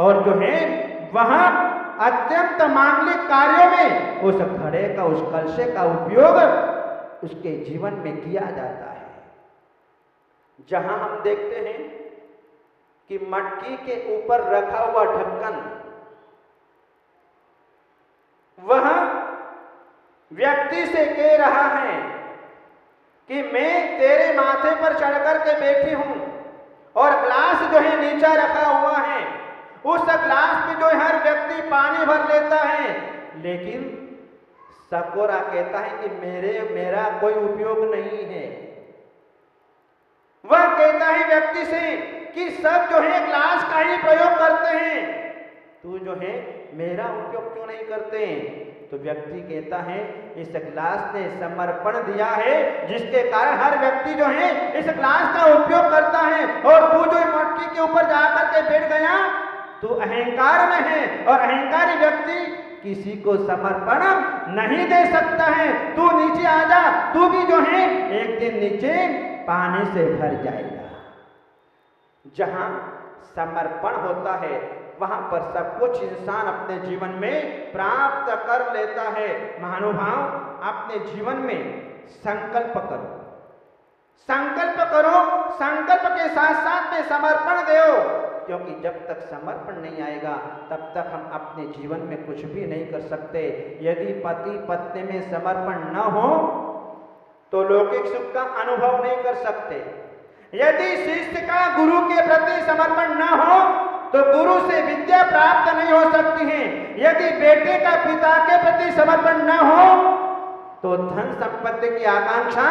और जो है वह अत्यंत मांगलिक कार्यों में उस घड़े का, उस कलशे का उपयोग उसके जीवन में किया जाता है। जहां हम देखते हैं कि मटकी के ऊपर रखा हुआ ढक्कन वह व्यक्ति से कह रहा है कि मैं तेरे माथे पर चढ़कर के बैठी हूं, और ग्लास जो है नीचा रखा हुआ है, उस ग्लास में जो हर व्यक्ति पानी भर लेता है, लेकिन सकोरा कहता है कि मेरा कोई उपयोग नहीं है। वह कहता है व्यक्ति से कि सब जो है ग्लास का ही प्रयोग करते हैं, तू जो है मेरा उपयोग क्यों नहीं करते? तो व्यक्ति कहता है इस ग्लास ने समर्पण दिया है, जिसके कारण हर व्यक्ति जो है इस ग्लास का उपयोग करता है, और तू जो मटकी के ऊपर जाकर के बैठ गया, तू अहंकार में है, और अहंकारी व्यक्ति किसी को समर्पण नहीं दे सकता है। तू नीचे आ जा, तू भी जो है एक दिन नीचे पानी से भर जाएगा। जहां समर्पण होता है वहां पर सब कुछ इंसान अपने जीवन में प्राप्त कर लेता है। महानुभाव, अपने जीवन में संकल्प करो, संकल्प करो, संकल्प के साथ साथ में समर्पण दो, क्योंकि जब तक समर्पण नहीं आएगा तब तक हम अपने जीवन में कुछ भी नहीं कर सकते। यदि पति पत्नी में समर्पण न हो तो लौकिक सुख का अनुभव नहीं कर सकते। यदि शिष्य का गुरु के प्रति समर्पण न हो तो गुरु से विद्या प्राप्त नहीं हो सकती है। यदि बेटे का पिता के प्रति समर्पण न हो तो धन संपत्ति की आकांक्षा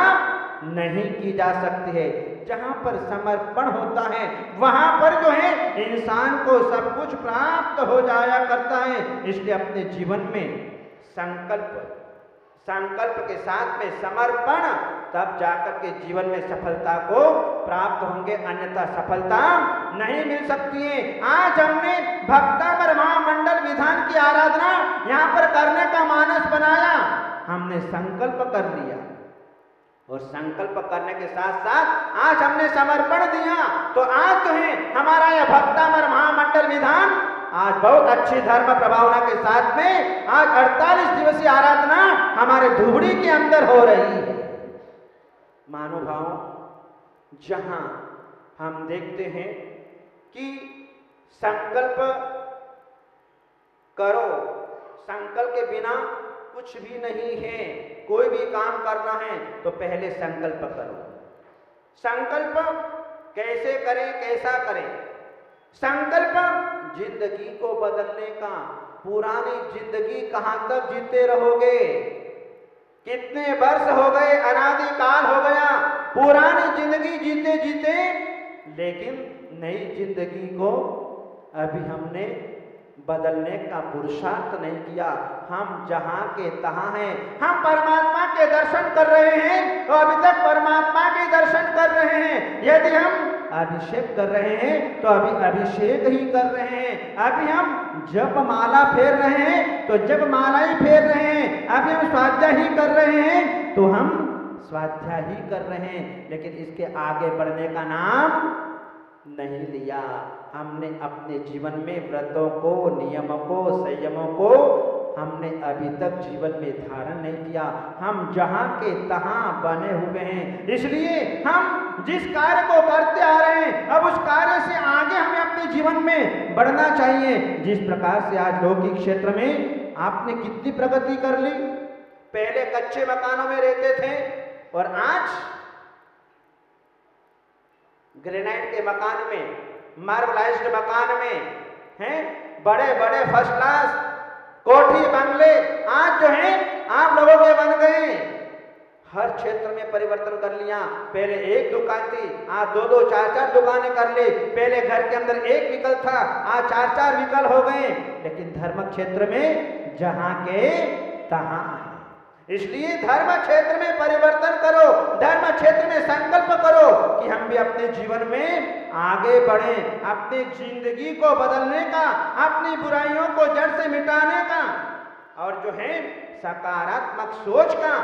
नहीं की जा सकती है। जहां पर समर्पण होता है वहां पर जो है इंसान को सब कुछ प्राप्त हो जाया करता है। इसलिए अपने जीवन में संकल्प के साथ में समर्पण, तब जाकर के जीवन में सफलता को प्राप्त होंगे, अन्यथा सफलता नहीं मिल सकती है। आज हमने भक्तामर महामंडल विधान की आराधना यहाँ पर करने का मानस बनाया, हमने संकल्प कर लिया, और संकल्प करने के साथ साथ आज हमने समर्पण दिया, तो आज जो है हमारा यह भक्तामर महामंडल विधान आज बहुत अच्छी धर्म प्रभावना के साथ में आज 48 दिवसीय आराधना हमारे धुबड़ी के अंदर हो रही है। महानुभाव, जहां हम देखते हैं कि संकल्प करो, संकल्प के बिना कुछ भी नहीं है। कोई भी काम करना है तो पहले संकल्प करो। संकल्प कैसे करें, कैसा करें? संकल्प जिंदगी को बदलने का। पुरानी जिंदगी कहां तक जीते रहोगे? कितने वर्ष हो गए, अनादि काल हो गया पुरानी जिंदगी जीते जीते, लेकिन नई जिंदगी को अभी हमने बदलने का पुरुषार्थ नहीं किया। हम जहां के तहां हैं। हम परमात्मा के दर्शन कर रहे हैं तो अभी तक परमात्मा के दर्शन कर रहे हैं। यदि हम अभिषेक कर रहे हैं तो अभी अभिषेक ही कर रहे हैं। अभी हम जप माला फेर रहे हैं तो जप माला ही फेर रहे हैं। अभी हम स्वाध्याय ही कर रहे हैं तो हम स्वाध्याय ही कर रहे हैं, लेकिन इसके आगे बढ़ने का नाम नहीं लिया। हमने अपने जीवन में व्रतों को, नियमों को, संयमों को हमने अभी तक जीवन में धारण नहीं किया। हम जहां के तहां बने हुए हैं। इसलिए हम जिस कार्य को करते आ रहे हैं, अब उस कार्य से आगे हमें अपने जीवन में बढ़ना चाहिए। जिस प्रकार से आज लौकिक क्षेत्र में आपने कितनी प्रगति कर ली। पहले कच्चे मकानों में रहते थे और आज ग्रेनाइट के मकान में, मार्बलाइज्ड मकान में हैं, बड़े बड़े फर्स्ट क्लास कोठी बंगले आज जो है आप लोगों के बन गए। हर क्षेत्र में परिवर्तन कर लिया। पहले एक दुकान थी, आज दो दो चार चार दुकानें कर ली। पहले घर के अंदर एक विकल था, आज चार चार विकल हो गए। लेकिन धर्म क्षेत्र में जहां के तहां है। इसलिए धर्म क्षेत्र में परिवर्तन करो, धर्म क्षेत्र में संकल्प करो कि हम भी अपने जीवन में आगे बढ़ें, अपनी जिंदगी को बदलने का, अपनी बुराइयों को जड़ से मिटाने का, और जो है सकारात्मक सोच का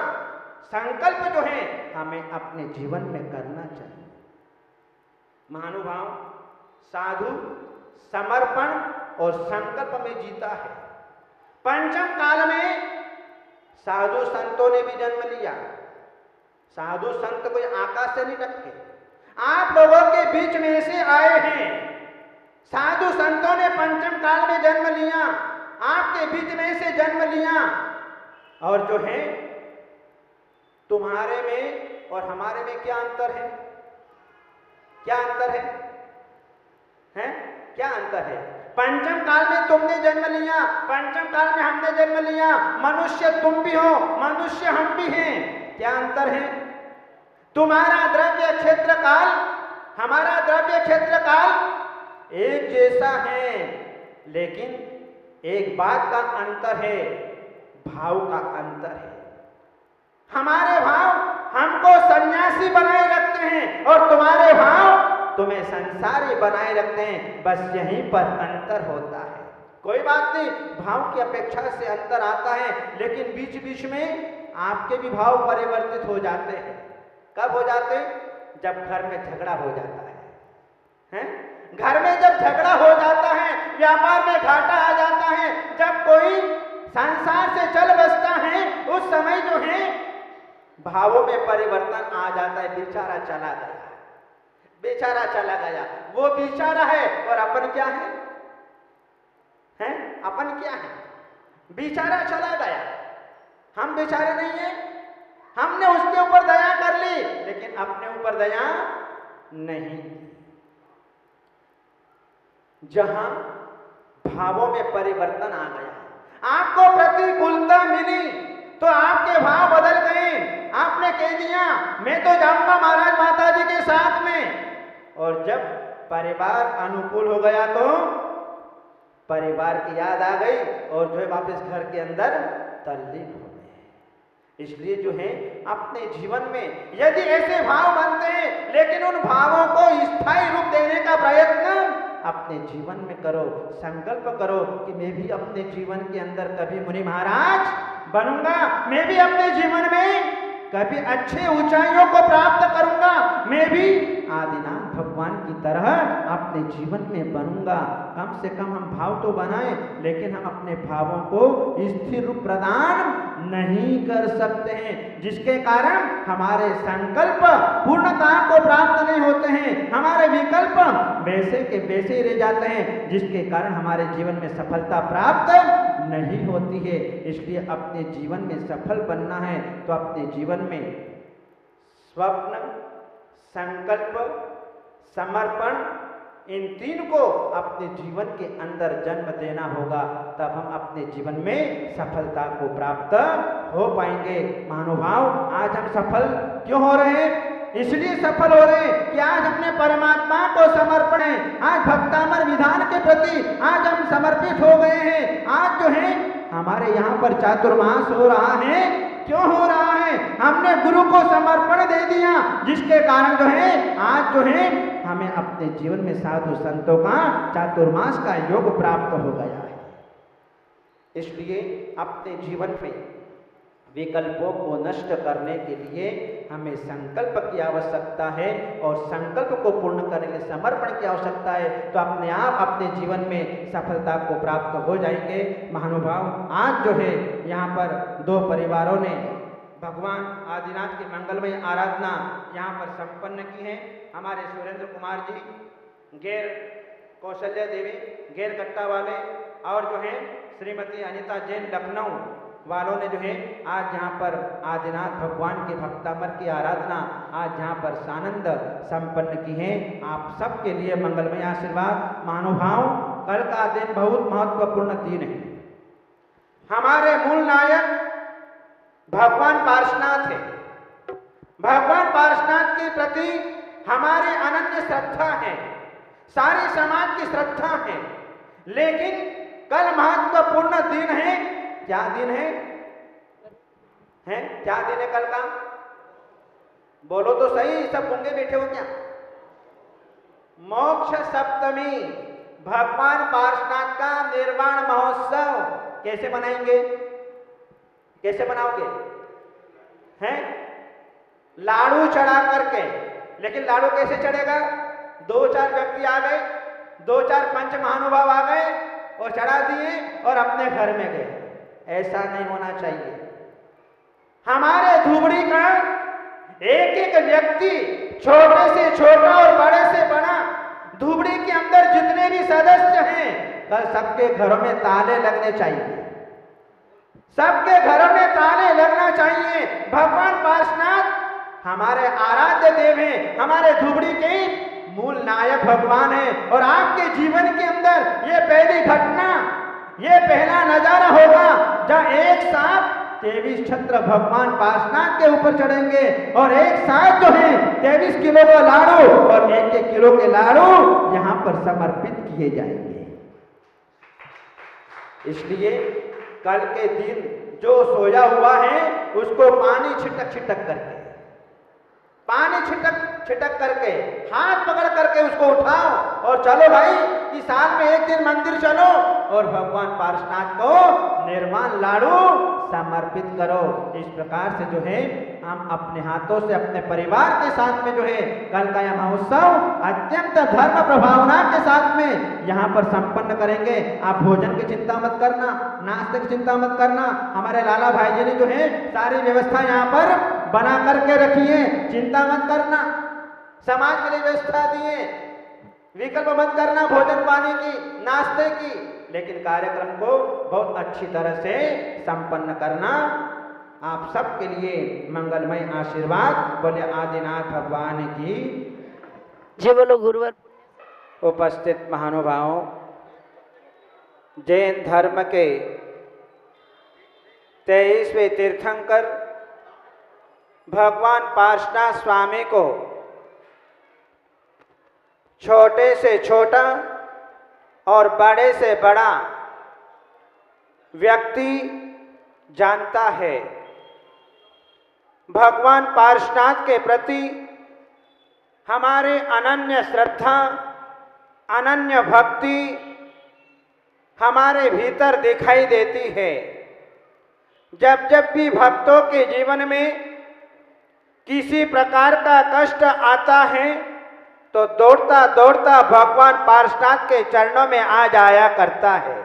संकल्प जो है हमें अपने जीवन में करना चाहिए। महानुभाव, साधु समर्पण और संकल्प में जीता है। पंचम काल में साधु संतों ने भी जन्म लिया। साधु संत कोई आकाश से नहीं टपके, आप लोगों के बीच में से आए हैं। साधु संतों ने पंचम काल में जन्म लिया, आपके बीच में से जन्म लिया। और जो है तुम्हारे में और हमारे में क्या अंतर है? क्या अंतर है? हैं? क्या अंतर है? पंचम काल में तुमने जन्म लिया, पंचम काल में हमने जन्म लिया। मनुष्य तुम भी हो, मनुष्य हम भी हैं। क्या अंतर है? तुम्हारा द्रव्य क्षेत्र काल, हमारा द्रव्य क्षेत्र काल एक जैसा है, लेकिन एक बात का अंतर है, भाव का अंतर है। हमारे भाव हमको सन्यासी बनाए रखते हैं और तुम्हारे भाव तुम्हें संसारी बनाए रखते हैं। बस यहीं पर अंतर होता है। कोई बात नहीं, भाव की अपेक्षा से अंतर आता है, लेकिन बीच बीच में आपके भी भाव परिवर्तित हो जाते हैं। कब हो जाते हैं? जब घर में झगड़ा हो जाता है, हैं? घर में जब झगड़ा हो जाता है, व्यापार में घाटा आ जाता है, जब कोई संसार से चल बसता है, उस समय जो है भावों में परिवर्तन आ जाता है। बेचारा चला गया, बेचारा चला गया, वो बेचारा है और अपन क्या है? हैं? अपन क्या है? बेचारा चला गया, हम बेचारे नहीं हैं। हमने उसके ऊपर दया कर ली, लेकिन अपने ऊपर दया नहीं। जहां भावों में परिवर्तन आ गया, आपको प्रतिकूलता मिली तो आपके भाव बदल गए। आपने कह दिया मैं तो जाऊंगा महाराज माता जी के साथ में, और जब परिवार अनुकूल हो गया तो परिवार की याद आ गई और जो है वापस घर के अंदर तल्लीन हो गए। इसलिए जो है अपने जीवन में यदि ऐसे भाव बनते हैं, लेकिन उन भावों को स्थायी रूप देने का प्रयत्न अपने जीवन में करो। संकल्प करो कि मैं भी अपने जीवन के अंदर कभी मुनि महाराज बनूंगा, मैं भी अपने जीवन में कभी अच्छे ऊंचाइयों को प्राप्त करूंगा, मैं भी आदिनाथ भगवान की तरह अपने जीवन में बनूंगा। कम से कम हम भाव तो बनाएं, लेकिन हम अपने भावों को स्थिर रूप प्रदान नहीं कर सकते हैं, जिसके कारण हमारे संकल्प पूर्णता को प्राप्त नहीं होते हैं, हमारे विकल्प वैसे के वैसे ही रह जाते हैं, जिसके कारण हमारे जीवन में सफलता प्राप्त नहीं होती है। इसलिए अपने जीवन में सफल बनना है तो अपने जीवन में स्वप्न, संकल्प, समर्पण, इन तीन को अपने जीवन के अंदर जन्म देना होगा, तब हम अपने जीवन में सफलता को प्राप्त हो पाएंगे। महानुभाव, आज हम सफल क्यों हो रहे हैं? इसलिए सफल हो रहे हैं कि आज हमने परमात्मा को समर्पण है, आज भक्तामर विधान के प्रति आज हम समर्पित हो गए हैं। आज जो है हमारे यहाँ पर चातुर्मास हो रहा है। क्यों हो रहा है? हमने गुरु को समर्पण दे दिया, जिसके कारण जो है आज जो है हमें अपने जीवन में साधु संतों का चातुर्मास का योग प्राप्त हो गया है। इसलिए अपने जीवन में विकल्पों को नष्ट करने के लिए हमें संकल्प की आवश्यकता है, और संकल्प को पूर्ण करने के लिए समर्पण की आवश्यकता है। तो अपने आप अपने जीवन में सफलता को प्राप्त हो जाएंगे। महानुभाव, आज जो है यहाँ पर दो परिवारों ने भगवान आदिनाथ की मंगलमय आराधना यहाँ पर संपन्न की है। हमारे सुरेंद्र कुमार जी, गैर कौशल्या देवी गैर कट्टा वाले, और जो है श्रीमती अनिता जैन लखनऊ वालों ने जो है आज यहाँ पर आदिनाथ भगवान के भक्तामर की आराधना आज यहाँ पर सानंद संपन्न की है। आप सबके लिए मंगलमय आशीर्वाद। महानुभाव, कल का दिन बहुत महत्वपूर्ण दिन है। हमारे मूल नायक भगवान पार्श्वनाथ है। भगवान पार्श्वनाथ के प्रति हमारी अनन्य श्रद्धा है, सारे समाज की श्रद्धा है। लेकिन कल महत्वपूर्ण दिन है। क्या दिन है? हैं? क्या दिन है कल का? बोलो तो सही, सब गूंगे बैठे हो क्या? मोक्ष सप्तमी, भगवान पार्श्वनाथ का निर्वाण महोत्सव कैसे मनाएंगे? कैसे मनाओगे? हैं? लाडू चढ़ा करके। लेकिन लाडू कैसे चढ़ेगा? दो चार व्यक्ति आ गए, दो चार पंच महानुभाव आ गए, और चढ़ा दिए और अपने घर में गए। ऐसा नहीं होना चाहिए। हमारे धुबड़ी का एक एक व्यक्ति, छोटे से छोटा और बड़े से बड़ा, धुबड़ी के अंदर जितने भी सदस्य हैं, कल सबके घरों में ताले लगने चाहिए। सबके घरों में ताले लगना चाहिए। भगवान पार्श्वनाथ हमारे आराध्य देव हैं, हमारे धुबड़ी के मूल नायक भगवान हैं। और आपके जीवन के अंदर ये पहली घटना, ये पहला नजारा होगा जहाँ एक साथ 23 छत्र भगवान पार्श्वनाथ के ऊपर चढ़ेंगे और एक साथ जो है 23 किलो का लाड़ू और 1-1 किलो के लाड़ू यहाँ पर समर्पित किए जाएंगे। इसलिए कल के दिन जो सोया हुआ है उसको पानी छिटक छिटक करके, पानी छिटक छिटक करके, हाथ पकड़ करके उसको उठाओ और चलो भाई कि साल में एक दिन मंदिर चलो और भगवान पार्श्वनाथ को निर्माण लाड़ू समर्पित करो। इस प्रकार से जो है हम अपने हाथों से अपने परिवार के साथ में जो है कल का यह महोत्सव अत्यंत धर्म प्रभावना के साथ में यहाँ पर संपन्न करेंगे। आप भोजन की चिंता मत करना, नाश्ते की चिंता मत करना। हमारे लाला भाई जी ने जो है सारी व्यवस्था यहाँ पर बना करके रखी है, चिंता मत करना। समाज के लिए व्यवस्था दिए, विकल्प मत करना भोजन पानी की, नाश्ते की, लेकिन कार्यक्रम को बहुत अच्छी तरह से संपन्न करना। आप सबके लिए मंगलमय आशीर्वाद। बोले आदिनाथ भगवान की जय। बोलो गुरुवर। उपस्थित महानुभावों, जैन धर्म के 23वें तीर्थंकर भगवान पार्श्वनाथ स्वामी को छोटे से छोटा और बड़े से बड़ा व्यक्ति जानता है। भगवान पार्श्वनाथ के प्रति हमारे अनन्य श्रद्धा, अनन्य भक्ति हमारे भीतर दिखाई देती है। जब जब भी भक्तों के जीवन में किसी प्रकार का कष्ट आता है तो दौड़ता दौड़ता भगवान पार्श्वनाथ के चरणों में आ जाया करता है।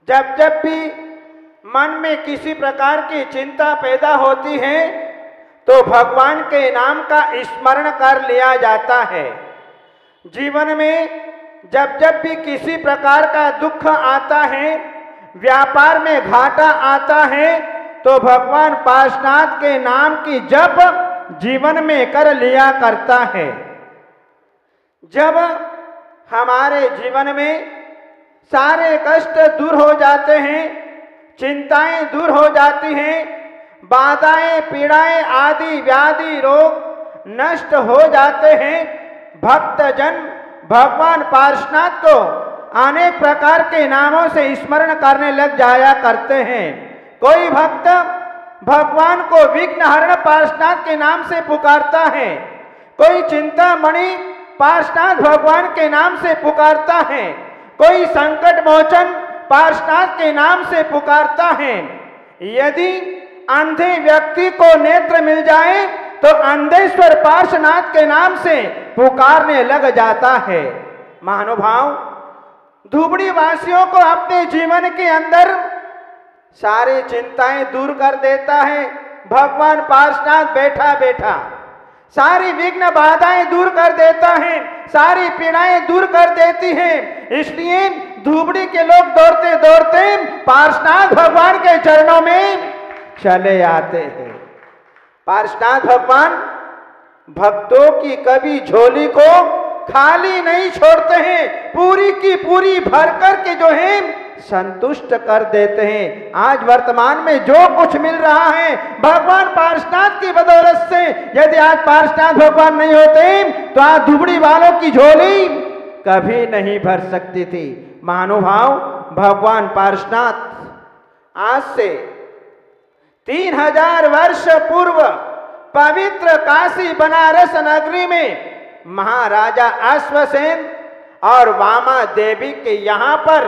जब जब भी मन में किसी प्रकार की चिंता पैदा होती है तो भगवान के नाम का स्मरण कर लिया जाता है। जीवन में जब जब भी किसी प्रकार का दुख आता है, व्यापार में घाटा आता है, तो भगवान पार्श्वनाथ के नाम की जप जीवन में कर लिया करता है। जब हमारे जीवन में सारे कष्ट दूर हो जाते हैं, चिंताएं दूर हो जाती हैं, बाधाएं पीड़ाएं आदि व्याधि रोग नष्ट हो जाते हैं, भक्तजन भगवान पार्श्वनाथ को अनेक प्रकार के नामों से स्मरण करने लग जाया करते हैं। कोई भक्त भगवान को विघ्नहरण पार्श्वनाथ के नाम से पुकारता है, कोई चिंतामणि पार्श्वनाथ भगवान के नाम से पुकारता है, कोई संकट मोचन पार्श्वनाथ के नाम से पुकारता है। यदि अंधे व्यक्ति को नेत्र मिल जाए तो अंधेश्वर पार्श्वनाथ के नाम से पुकारने लग जाता है। महानुभाव, धुबड़ी वासियों को अपने जीवन के अंदर सारी चिंताएं दूर कर देता है भगवान पार्श्वनाथ बैठा बैठा। सारी विघ्न बाधाएं दूर कर देता है, सारी पीड़ाएं दूर कर देती है। इसलिए धुबड़ी के लोग दौड़ते दौड़ते पार्श्वनाथ भगवान के चरणों में चले आते हैं। पार्श्वनाथ भगवान भक्तों की कभी झोली को खाली नहीं छोड़ते हैं, पूरी की पूरी भर कर के जो है संतुष्ट कर देते हैं। आज वर्तमान में जो कुछ मिल रहा है भगवान पार्श्वनाथ की बदौलत से। यदि आज पार्श्वनाथ भगवान नहीं होते तो आज धुबड़ी वालों की झोली कभी नहीं भर सकती थी। महानुभाव, भगवान पार्श्वनाथ आज से 3000 वर्ष पूर्व पवित्र काशी बनारस नगरी में महाराजा अश्वसेन और वामा देवी के यहाँ पर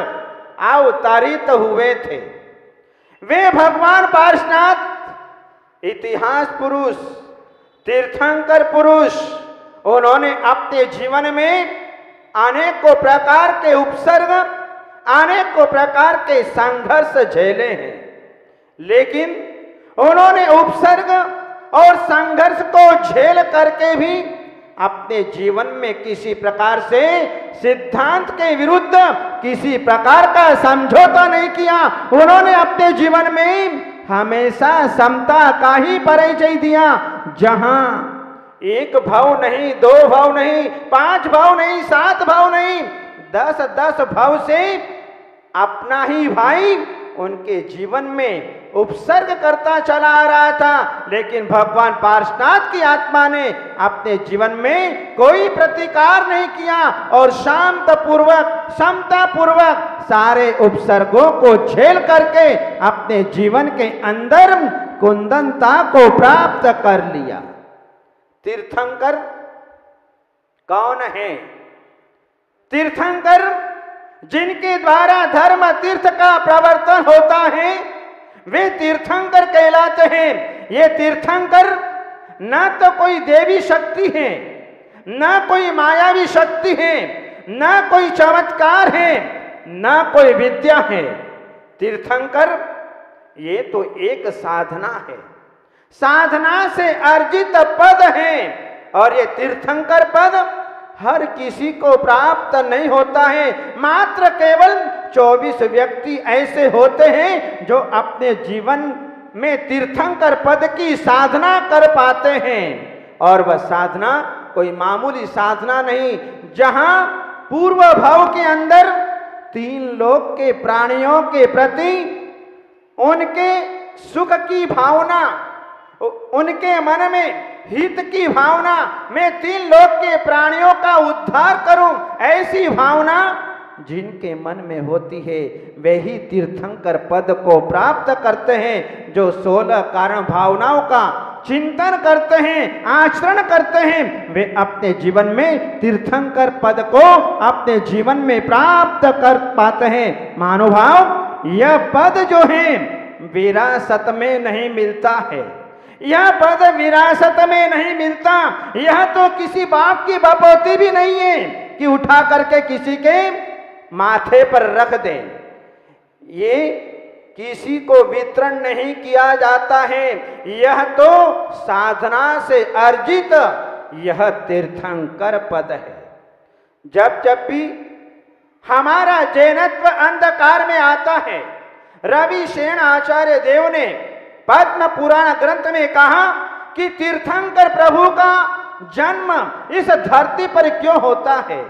अवतरित हुए थे। वे भगवान पार्श्वनाथ इतिहास पुरुष, तीर्थंकर पुरुष, उन्होंने अपने जीवन में अनेकों प्रकार के उपसर्ग, अनेकों प्रकार के संघर्ष झेले हैं, लेकिन उन्होंने उपसर्ग और संघर्ष को झेल करके भी अपने जीवन में किसी प्रकार से सिद्धांत के विरुद्ध किसी प्रकार का समझौता नहीं किया। उन्होंने अपने जीवन में हमेशा समता का ही परिचय दिया। जहां एक भाव नहीं, दो भाव नहीं, 5 भाव नहीं, 7 भाव नहीं, 10 भाव से अपना ही भाई उनके जीवन में उपसर्ग करता चला आ रहा था, लेकिन भगवान पार्श्वनाथ की आत्मा ने अपने जीवन में कोई प्रतिकार नहीं किया और शांत पूर्वक, समता पूर्वक सारे उपसर्गों को झेल करके अपने जीवन के अंदर कुंदनता को प्राप्त कर लिया। तीर्थंकर कौन है? तीर्थंकर जिनके द्वारा धर्म तीर्थ का प्रवर्तन होता है, वे तीर्थंकर कहलाते हैं। ये तीर्थंकर न तो कोई देवी शक्ति है, न कोई मायावी शक्ति है, न कोई चमत्कार है, न कोई विद्या है। तीर्थंकर ये तो एक साधना है, साधना से अर्जित पद है। और ये तीर्थंकर पद हर किसी को प्राप्त नहीं होता है। मात्र केवल 24 व्यक्ति ऐसे होते हैं जो अपने जीवन में तीर्थंकर पद की साधना कर पाते हैं। और वह साधना कोई मामूली साधना नहीं, जहां पूर्व भाव के अंदर 3 लोक के प्राणियों के प्रति उनके सुख की भावना, उनके मन में हित की भावना, मैं 3 लोक के प्राणियों का उद्धार करूं, ऐसी भावना जिनके मन में होती है वे ही तीर्थंकर पद को प्राप्त करते हैं। जो 16 कारण भावनाओं का चिंतन करते हैं, आचरण करते हैं, वे अपने जीवन में तीर्थंकर पद को अपने जीवन में प्राप्त कर पाते हैं। महानुभाव, यह पद जो है विरासत में नहीं मिलता है, यह पद विरासत में नहीं मिलता। यह तो किसी बाप की बपौती भी नहीं है कि उठा करके किसी के माथे पर रख दें। ये किसी को वितरण नहीं किया जाता है, यह तो साधना से अर्जित यह तीर्थंकर पद है। जब जब भी हमारा जैनत्व अंधकार में आता है, रवि सेन आचार्य देव ने पद्म पुराण ग्रंथ में कहा कि तीर्थंकर प्रभु का जन्म इस धरती पर क्यों होता है।